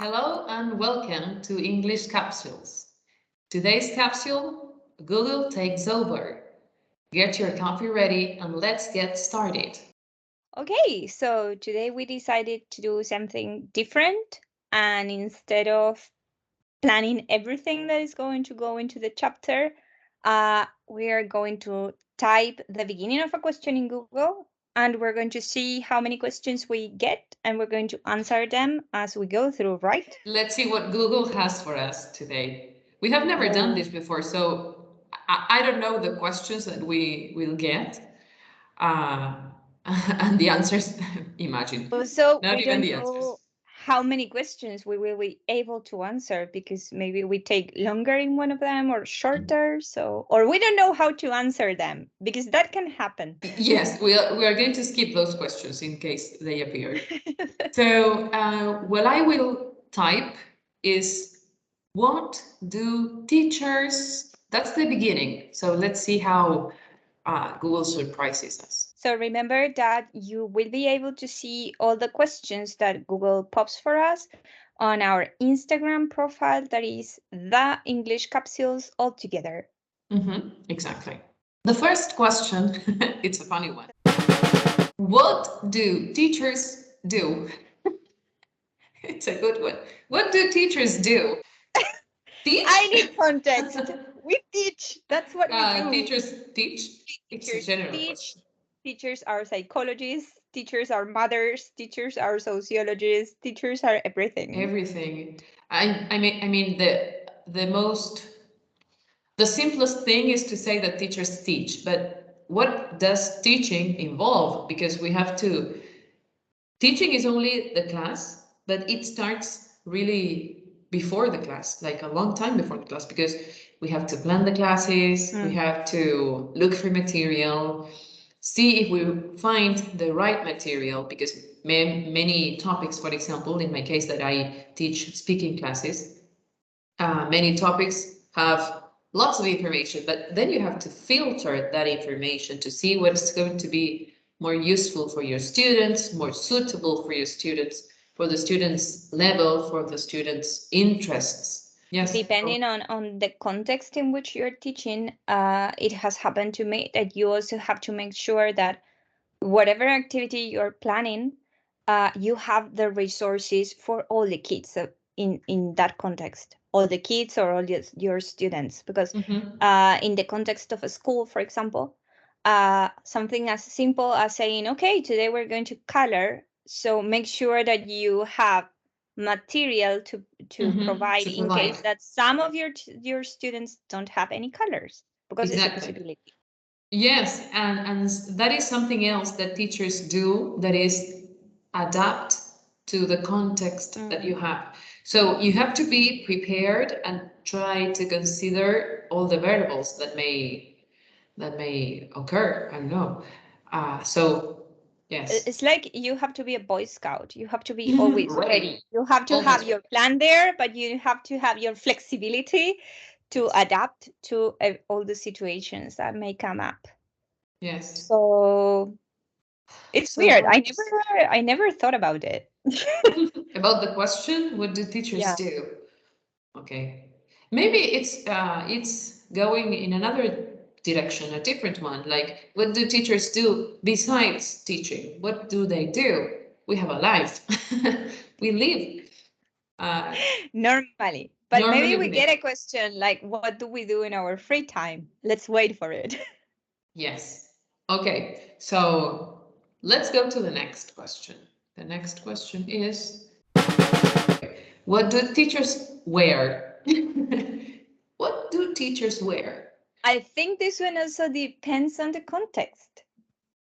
Hello and welcome to English Capsules. Today's capsule, Google takes over. Get your coffee ready and let's get started. Okay, so today we decided to do something different, and instead of planning everything that is going to go into the chapter, we are going to type the beginning of a question in Google, and we're going to see how many questions we get, and we're going to answer them as we go through, right? Let's see what Google has for us today. We have never done this before, so I don't know the questions that we will get. Uh, and the answers, imagine, So not we even don't the answers. know how many questions we will be able to answer because maybe we take longer in one of them or shorter. So, or we don't know how to answer them because that can happen. Yes, we are going to skip those questions in case they appear. So, what I will type is what do teachers? That's the beginning. So let's see how Google surprises us. So remember that you will be able to see all the questions that Google pops for us on our Instagram profile that is the English capsules all together. Exactly. The first question, it's a funny one. What do teachers do? It's a good one. What do teachers do? I Teach? need context. We teach. That's what we do. Teachers teach? It's a Teachers general teach, question. teachers are psychologists, teachers are mothers, teachers are sociologists, teachers are everything. Everything. I mean the simplest thing is to say that teachers teach, but what does teaching involve? Because we have to teaching is only the class, but it starts really before the class, like a long time before the class, because we have to plan the classes, we have to look for material, see if we find the right material, because many topics, for example, in my case that I teach speaking classes, many topics have lots of information, but then you have to filter that information to see what's going to be more useful for your students, more suitable for your students, for the students' level, for the students' interests. Yes. Depending on the context in which you're teaching, it has happened to me that you also have to make sure that whatever activity you're planning, you have the resources for all the kids in that context, all the kids or all your students. Because in the context of a school, for example, something as simple as saying, okay, today we're going to color. So make sure that you have material to provide To in case provide. that some of your students don't have any colors, because it's a Exactly. possibility. Yes, and that is something else that teachers do, that is adapt to the context that you have. So you have to be prepared and try to consider all the variables that may occur. I don't know. So yes, It's like you have to be a boy scout. You have to be always ready, ready. You have to have always ready. your plan there, but you have to have your flexibility to Yes, adapt to all the situations that may come up. yes. So it's weird. So I never thought about it. about the question, what do teachers Yeah. do? Okay. Maybe it's going in another direction, a different one. Like, what do teachers do besides teaching? What do they do? We have a life. We live. Normally. But maybe Normally we we get live. a question like, what do we do in our free time? Let's wait for it. Yes. Okay. So let's go to the next question. The next question is, what do teachers wear? What do teachers wear? I think this one also depends on the context.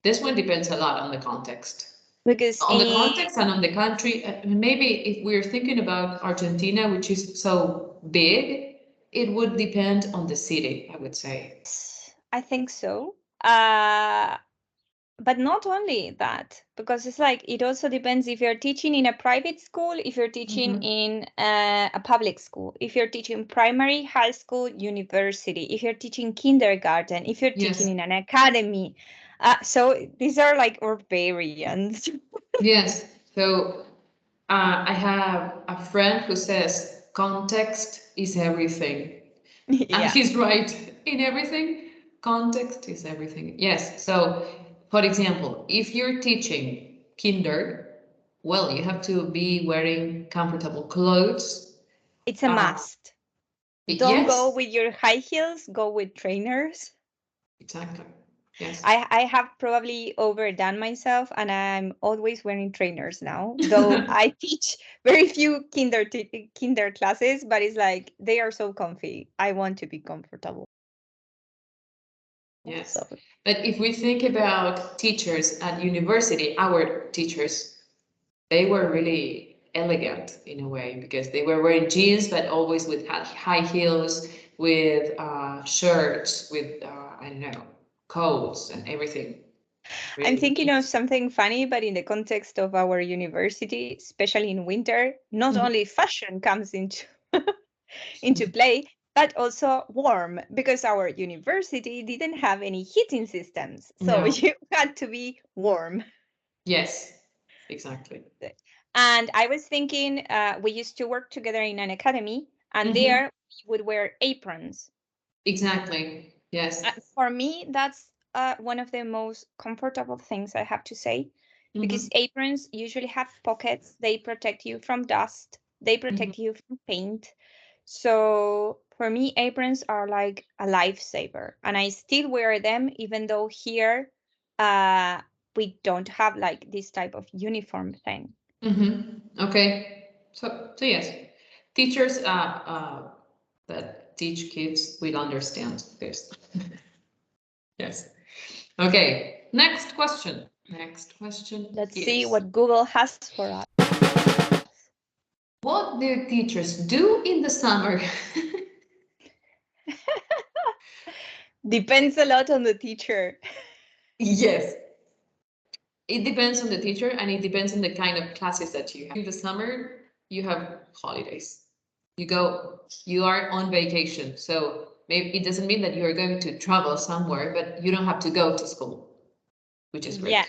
This one depends a lot on the context. Because On the context and on the country. Maybe if we're thinking about Argentina, which is so big, it would depend on the city, I would say. I think so. But not only that, because it's like it also depends if you're teaching in a private school, if you're teaching in a public school, if you're teaching primary, high school, university, if you're teaching kindergarten, if you're teaching Yes, in an academy. So these are like our variants. yes. So I have a friend who says context is everything. And Yeah. he's right in everything. Context is everything. Yes. So, for example, if you're teaching kinder, well, you have to be wearing comfortable clothes. It's a must. Don't go Yes, with your high heels, go with trainers. exactly. Yes. I have probably overdone myself and I'm always wearing trainers now, though I teach very few kinder classes, but it's like they are so comfy. I want to be comfortable. Yes. So But if we think about teachers at university, our teachers, they were really elegant in a way because they were wearing jeans, but always with high heels, with shirts, with, I don't know, coats and everything. I'm Really thinking neat. of something funny, but in the context of our university, especially in winter, not Mhm. only fashion comes into into play, but also warm because our university didn't have any heating systems. So No. you had to be warm. Yes, exactly. And I was thinking, we used to work together in an academy, and Mhm. there we would wear aprons. Exactly. Yes. For me, that's one of the most comfortable things I have to say, because Mhm. aprons usually have pockets. They protect you from dust. They Mhm. protect you from paint. So for me, aprons are like a lifesaver, and I still wear them even though here we don't have like this type of uniform thing. Okay. So yes, teachers that teach kids will understand this. Yes. Okay. Next question. Next question Let's see is, what Google has for us. what do teachers do in the summer? Depends a lot on the teacher. Yes. It depends on the teacher and it depends on the kind of classes that you have. In the summer, you have holidays. You are on vacation. So maybe it doesn't mean that you are going to travel somewhere, but you don't have to go to school, which is Yeah.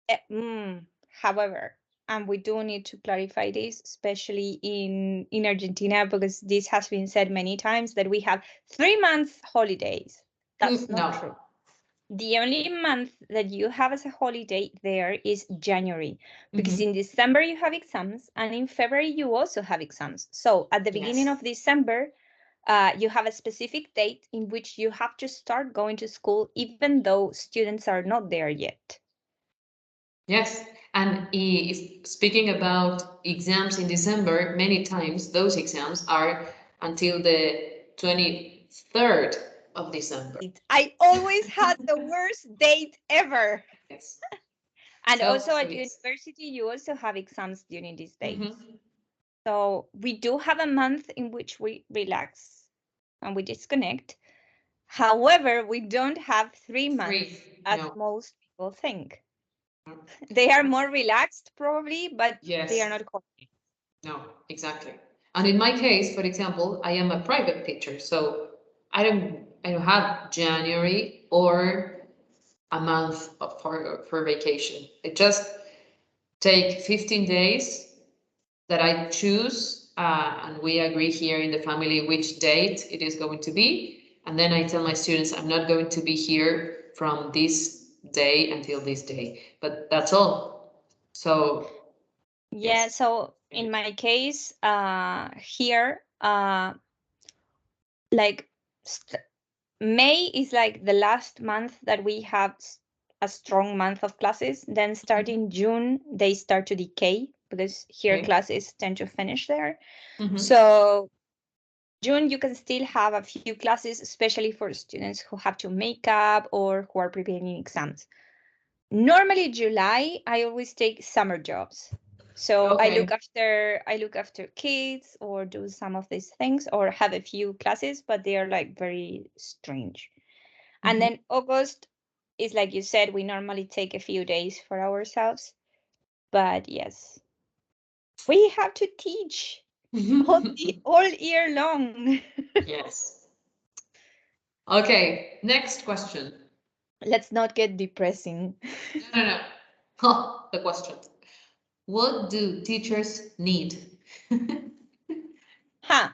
great. However, and we do need to clarify this, especially in Argentina, because this has been said many times that we have 3 months holidays. That's not No. true. The only month that you have as a holiday there is January, because in December you have exams, and in February you also have exams. So at the beginning Yes. of December, you have a specific date in which you have to start going to school, even though students are not there yet. Yes. And if speaking about exams in December, many times those exams are until the 23rd of December. I always had the worst date ever. Yes. And also So at yes. university, you also have exams during these dates. Mhm. So we do have a month in which we relax and we disconnect. However, we don't have 3 months as No. most people think. They are more relaxed probably, but they Yes. are not holidays. No, exactly. And in my case, for example, I am a private teacher, so I don't have January or a month for vacation. I just take 15 days that I choose, and we agree here in the family which date it is going to be. And then I tell my students I'm not going to be here from this day until this day. But that's all. So Yeah, yes. so in my case, here, like May is like the last month that we have a strong month of classes. Then starting June, they start to decay because here Okay. classes tend to finish there. Mhm. So June, you can still have a few classes, especially for students who have to make up or who are preparing exams. Normally July, I always take summer jobs. So Okay. I look after kids or do some of these things or have a few classes, but they are like very strange. And Mhm. then August is like you said, we normally take a few days for ourselves. But yes, we have to teach all year long. Yes. Okay, next question. Let's not get depressing. No. The question. what do teachers need? Huh.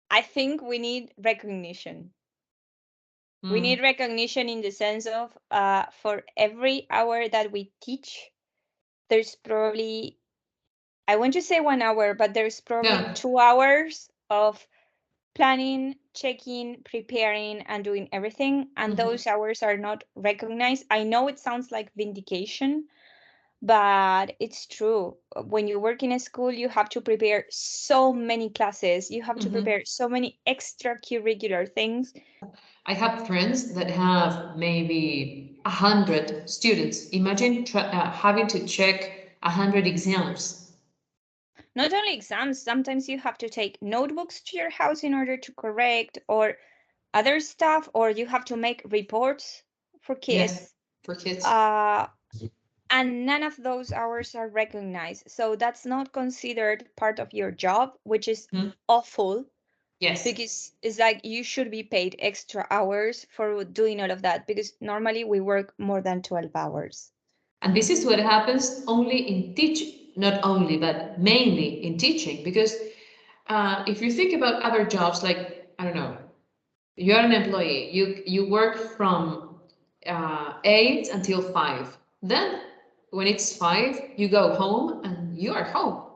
I think we need recognition. We need recognition in the sense of for every hour that we teach, there's probably, I want to say 1 hour, but there's probably Yeah. 2 hours of planning, checking, preparing, and doing everything. And those hours are not recognized. I know it sounds like vindication, but it's true. When you work in a school, you have to prepare so many classes. You have to prepare so many extracurricular things. I have friends that have maybe 100 students. Imagine having to check 100 exams. Not only exams, sometimes you have to take notebooks to your house in order to correct or other stuff, or you have to make reports for Yes, kids. for kids. And none of those hours are recognized. So that's not considered part of your job, which is awful. Yes. Because it's like you should be paid extra hours for doing all of that, because normally we work more than 12 hours. And this is what happens only in teaching, not only, but mainly in teaching. Because if you think about other jobs, like, I don't know, you're an employee, you work from 8 until 5. Then when it's 5, you go home and you are home.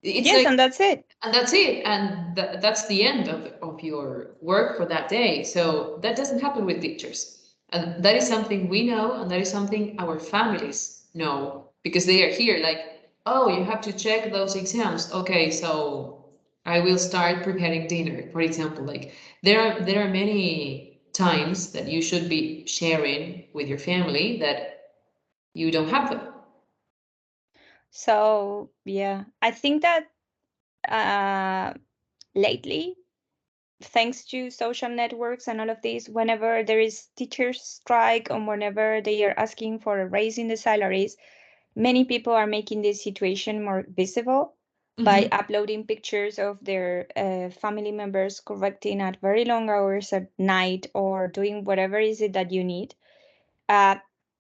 It's Yes, like, and that's it. and that's it. And that's the end of your work for that day. So that doesn't happen with teachers. And that is something we know, and that is something our families know, because they are here like, oh, you have to check those exams. Okay, so I will start preparing dinner, for example. Like there are many times that you should be sharing with your family that you don't have them. So yeah, I think that lately, thanks to social networks and all of this, whenever there is teachers strike or whenever they are asking for a raise in the salaries, many people are making this situation more visible by uploading pictures of their family members correcting at very long hours at night or doing whatever is it that you need.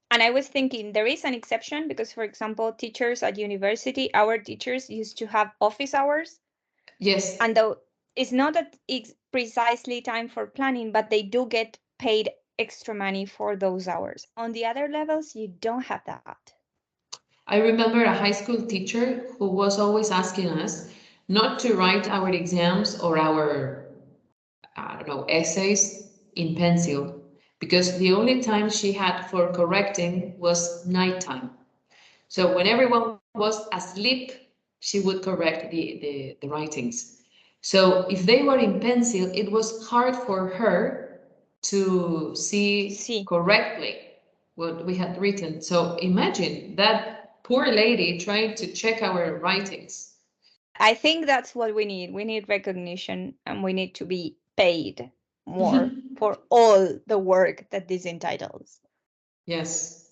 And I was thinking there is an exception because, for example, teachers at university, our teachers used to have office hours. Yes. And though it's not that it's precisely time for planning, but they do get paid extra money for those hours. On the other levels, you don't have that. I remember a high school teacher who was always asking us not to write our exams or our, I don't know, essays in pencil, because the only time she had for correcting was nighttime. So when everyone was asleep, she would correct the writings. So if they were in pencil, it was hard for her to see correctly what we had written. So imagine that poor lady trying to check our writings. I think that's what we need. We need recognition and we need to be paid more for all the work that this entitles. Yes.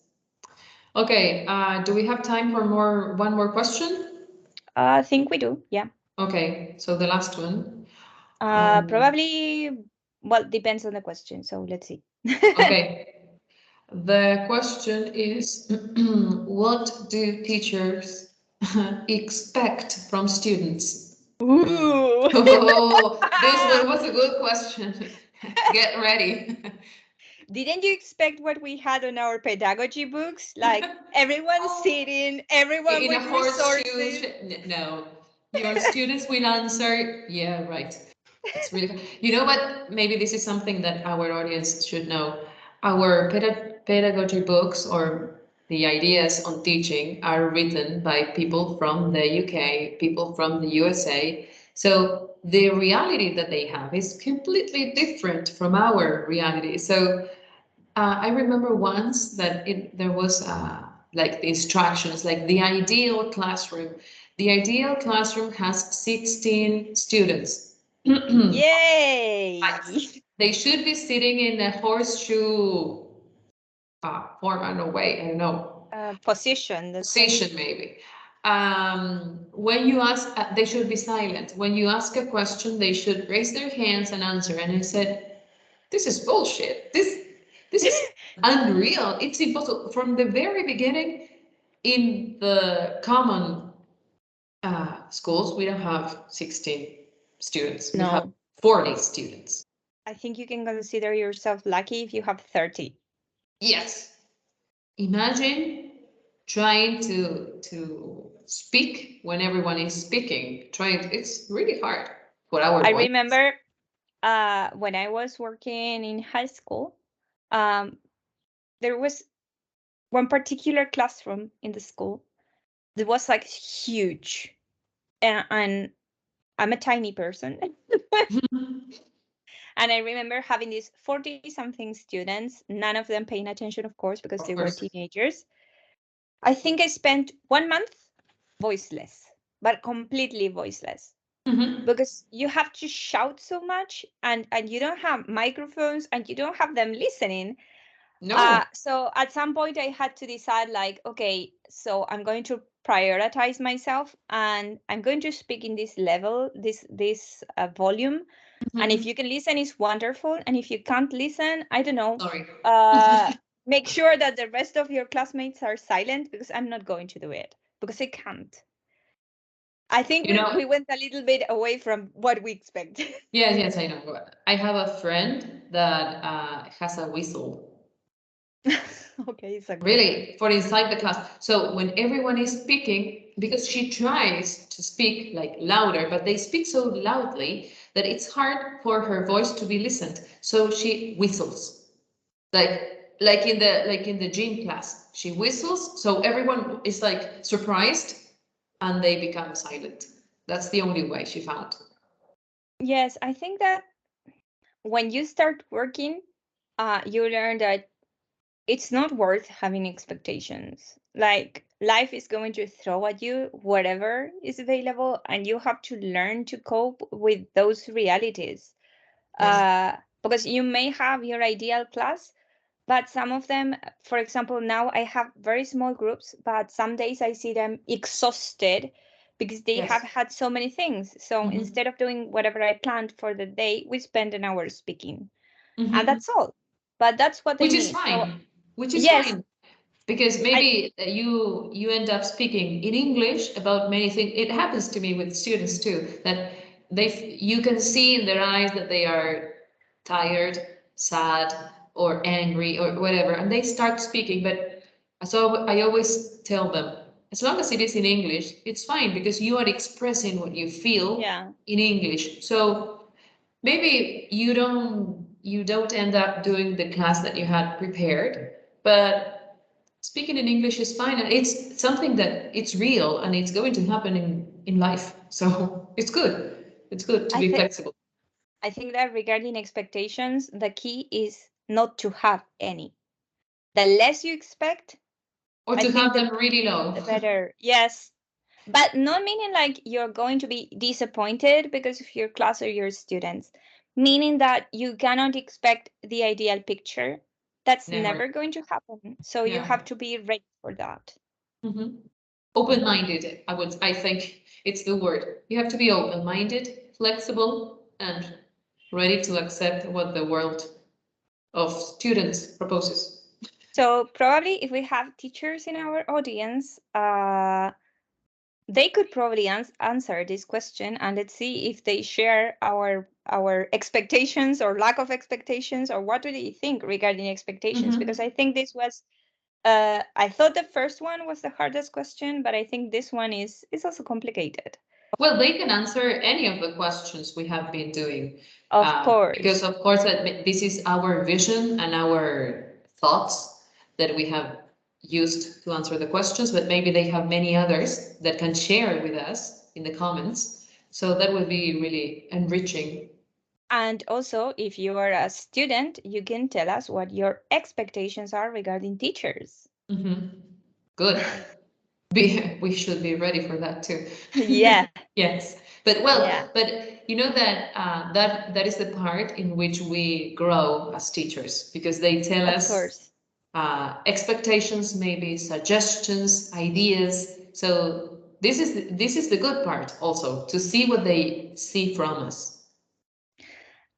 Okay, do we have time for one more question? I think we do, yeah. Okay, so the last one. Probably, well, depends on the question, so let's see. Okay. The question is, what do teachers expect from students? Ooh. Oh, this one was a good question. Get ready. Didn't you expect what we had on our pedagogy books? Like everyone sitting, everyone In a with horseshoe. resources. No, your students will answer. Yeah, right. It's really, you know what? Maybe this is something that our audience should know. Our pedagogy books or the ideas on teaching are written by people from the UK, people from the USA. So the reality that they have is completely different from our reality. So I remember once that there was like the instructions, like the ideal classroom. The ideal classroom has 16 students. Yay! They should be sitting in a horseshoe form, I don't know, way, I don't know. Position. Position, maybe. When you ask, they should be silent. When you ask a question, they should raise their hands and answer. And I said, this is bullshit. This is unreal. It's impossible. From the very beginning, in the common schools, we don't have 16 students. We have 40 students. I think you can consider yourself lucky if you have 30. Yes. Imagine trying to speak when everyone is speaking. It's really hard for our I voice. remember when I was working in high school, there was one particular classroom in the school that was like huge, and I'm a tiny person. And I remember having these 40-something students, none of them paying attention, of course, because they were teenagers. I think I spent 1 month voiceless, but completely voiceless. Because you have to shout so much, and you don't have microphones, and you don't have them listening. No. So at some point I had to decide, like, okay, so I'm going to prioritize myself, and I'm going to speak in this level, this volume. And if you can listen, it's wonderful. And if you can't listen, I don't know. Sorry. Make sure that the rest of your classmates are silent, because I'm not going to do it, because I can't. I think we went a little bit away from what we expect. Yes, I know. I have a friend that has a whistle. Okay, it's really for inside the class. So when everyone is speaking, because she tries to speak like louder, but they speak so loudly that it's hard for her voice to be listened. So she whistles, like in the gym class. She whistles, so everyone is like surprised, and they become silent. That's the only way she found. Yes, I think that when you start working, you learn that it's not worth having expectations. Like, life is going to throw at you whatever is available, and you have to learn to cope with those realities. Because you may have your ideal class, but some of them, for example, now I have very small groups, but some days I see them exhausted because they have had so many things. So instead of doing whatever I planned for the day, we spend an hour speaking. And that's all. But that's what they Which is need. fine. So, Which is yes, fine. Because maybe you end up speaking in English about many things. It happens to me with students too, that you can see in their eyes that they are tired, sad, or angry, or whatever, and they start speaking. But so I always tell them, as long as it is in English, it's fine, because you are expressing what you feel in English. So maybe you don't end up doing the class that you had prepared, but speaking in English is fine, and it's something that it's real, and it's going to happen in life. So it's good. It's good to be flexible. I think that regarding expectations, the key is not to have any. The less you expect, Or to have them really low. the better. Yes. But not meaning like you're going to be disappointed because of your class or your students, meaning that you cannot expect the ideal picture. That's never going to happen. So you have to be ready for that. Open-minded, I think it's the word. You have to be open-minded, flexible, and ready to accept what the world of students proposes. So probably if we have teachers in our audience, they could probably answer this question, and let's see if they share our expectations or lack of expectations, or what do they think regarding expectations. Because I think this was I thought the first one was the hardest question, but I think this one is also complicated. Well, they can answer any of the questions we have been doing. Of course. Because of course this is our vision and our thoughts that we have used to answer the questions, but maybe they have many others that can share with us in the comments. So that would be really enriching. And also, if you are a student, you can tell us what your expectations are regarding teachers. Good. We should be ready for that too. Yeah. Yes. But but you know that that is the part in which we grow as teachers, because they tell us expectations, maybe suggestions, ideas. So this is the good part also, to see what they see from us.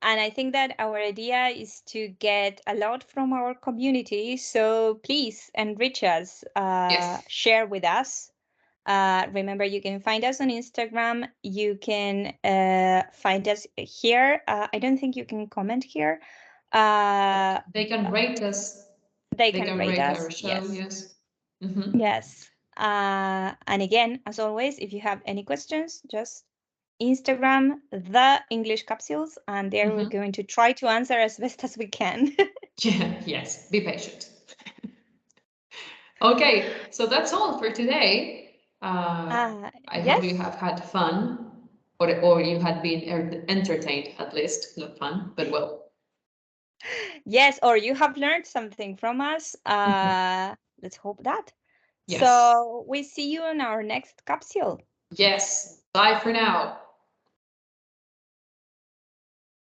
And I think that our idea is to get a lot from our community. So please enrich us, Yes. share with us. Remember, you can find us on Instagram. You can find us here. I don't think you can comment here. They can rate us. They They can can rate rate us. our show. Yes. Yes. Mhm. Yes. And again, as always, if you have any questions, just Instagram the English Capsules, and there we're going to try to answer as best as we can. Yeah. Yes. Be patient. Okay, so that's all for today. I hope you Yes. have had fun, or you had been entertained at least. Not fun, but well. Yes, or you have learned something from us. Let's hope that. Yes. So we see you in our next capsule. Yes. Bye for now.